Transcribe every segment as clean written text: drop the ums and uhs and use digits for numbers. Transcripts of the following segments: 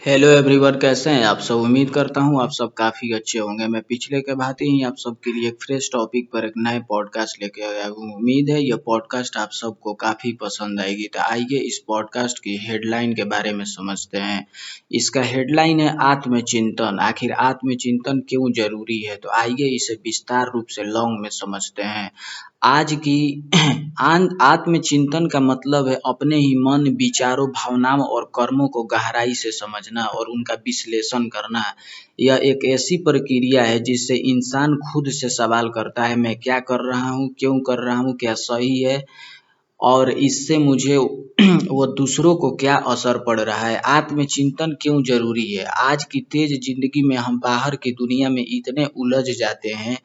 Hello everyone, कैसे हैं आप सब। उम्मीद करता हूं आप सब काफ़ी अच्छे होंगे। मैं पिछले के भांति ही आप सबके लिए एक फ्रेश टॉपिक पर एक नए पॉडकास्ट लेके आया हूं। उम्मीद है यह पॉडकास्ट आप सबको काफ़ी पसंद आएगी। तो आइए इस पॉडकास्ट की हेडलाइन के बारे में समझते हैं। इसका हेडलाइन है आत्मचिंतन। आखिर आत्मचिंतन क्यों जरूरी है, तो आइए इसे विस्तार रूप से लॉन्ग में समझते हैं। आज की आत्मचिंतन का मतलब है अपने ही मन, विचारों, भावनाओं और कर्मों को गहराई से समझना और उनका विश्लेषण करना। यह एक ऐसी प्रक्रिया है जिससे इंसान खुद से सवाल करता है, मैं क्या कर रहा हूँ, क्यों कर रहा हूँ, क्या सही है और इससे मुझे वो दूसरों को क्या असर पड़ रहा है। आत्मचिंतन क्यों ज़रूरी है। आज की तेज़ ज़िंदगी में हम बाहर की दुनिया में इतने उलझ जाते हैं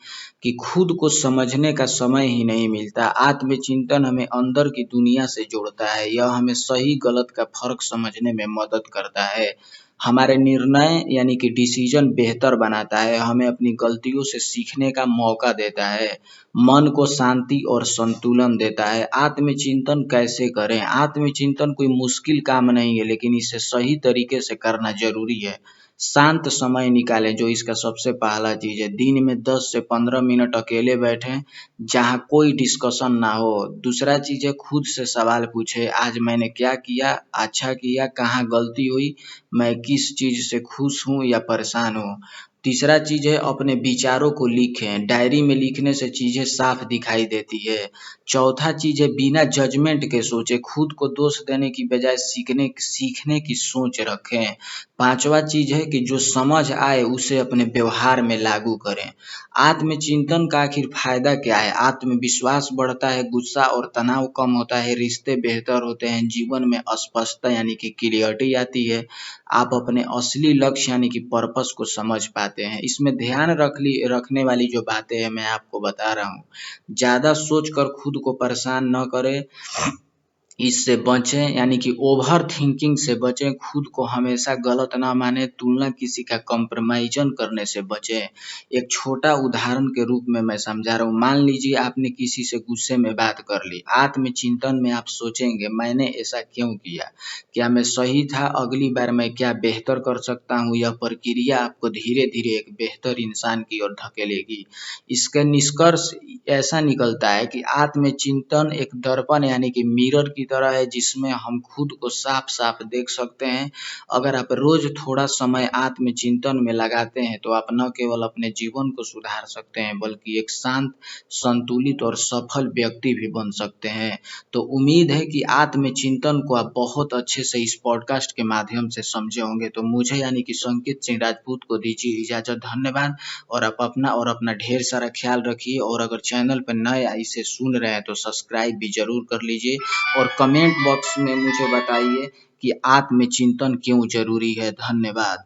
कि खुद को समझने का समय ही नहीं मिलता। आत्मचिंतन हमें अंदर की दुनिया से जोड़ता है। यह हमें सही गलत का फ़र्क समझने में मदद करता है। हमारे निर्णय यानी कि डिसीजन बेहतर बनाता है। हमें अपनी गलतियों से सीखने का मौका देता है। मन को शांति और संतुलन देता है। आत्मचिंतन कैसे करें। आत्मचिंतन कोई मुश्किल काम नहीं है, लेकिन इसे सही तरीके से करना जरूरी है। शांत समय निकालें, जो इसका सबसे पहला चीज है। दिन में 10 से 15 मिनट अकेले बैठें जहाँ कोई डिस्कशन ना हो। दूसरा चीज है खुद से सवाल पूछे, आज मैंने क्या किया, अच्छा किया, कहाँ गलती हुई, मैं किस चीज से खुश हूँ या परेशान हूँ। तीसरा चीज है अपने विचारों को लिखें। डायरी में लिखने से चीजें साफ दिखाई देती है। चौथा चीज है बिना जजमेंट के सोचें। खुद को दोष देने की बजाय सीखने की सोच रखें। पांचवा चीज है कि जो समझ आए उसे अपने व्यवहार में लागू करें। आत्मचिंतन का आखिर फायदा क्या है। आत्मविश्वास बढ़ता है, गुस्सा और तनाव कम होता है, रिश्ते बेहतर होते हैं, जीवन में स्पष्टता यानी कि क्लियरिटी आती है। आप अपने असली लक्ष्य यानी कि पर्पस को समझ पाते हैं। इसमें ध्यान रखने वाली जो बातें हैं मैं आपको बता रहा हूँ। ज़्यादा सोचकर खुद को परेशान न करें, इससे बचें यानी कि ओवर थिंकिंग से बचें। खुद को हमेशा गलत ना माने, तुलना किसी का कंप्रोमाइज़न करने से बचें। एक छोटा उदाहरण के रूप में मैं समझा रहा हूँ। मान लीजिए आपने किसी से गुस्से में बात कर ली। आत्मचिंतन में आप सोचेंगे मैंने ऐसा क्यों किया, क्या मैं सही था, अगली बार मैं क्या बेहतर कर सकता हूँ। यह प्रक्रिया आपको धीरे धीरे एक बेहतर इंसान की ओर धकेलेगी। इसका निष्कर्ष ऐसा निकलता है कि आत्मचिंतन एक दर्पण यानी कि मिरर की तरह है, जिसमें हम खुद को साफ साफ देख सकते हैं। अगर आप रोज थोड़ा समय आत्मचिंतन में लगाते हैं तो आप न केवल अपने जीवन को सुधार सकते हैं, बल्कि एक शांत, संतुलित और सफल व्यक्ति भी बन सकते हैं। तो उम्मीद है कि आत्मचिंतन को आप बहुत अच्छे से इस पॉडकास्ट के माध्यम से समझे होंगे। तो मुझे यानी कि संकित सिंह राजपूत को दीजिए इजाजत। धन्यवाद। और आप अपना ढेर सारा ख्याल रखिए। और अगर चैनल पर नए इसे सुन रहे हैं तो सब्सक्राइब भी जरूर कर लीजिए और कमेंट बॉक्स में मुझे बताइए कि आत्मचिंतन क्यों जरूरी है। धन्यवाद।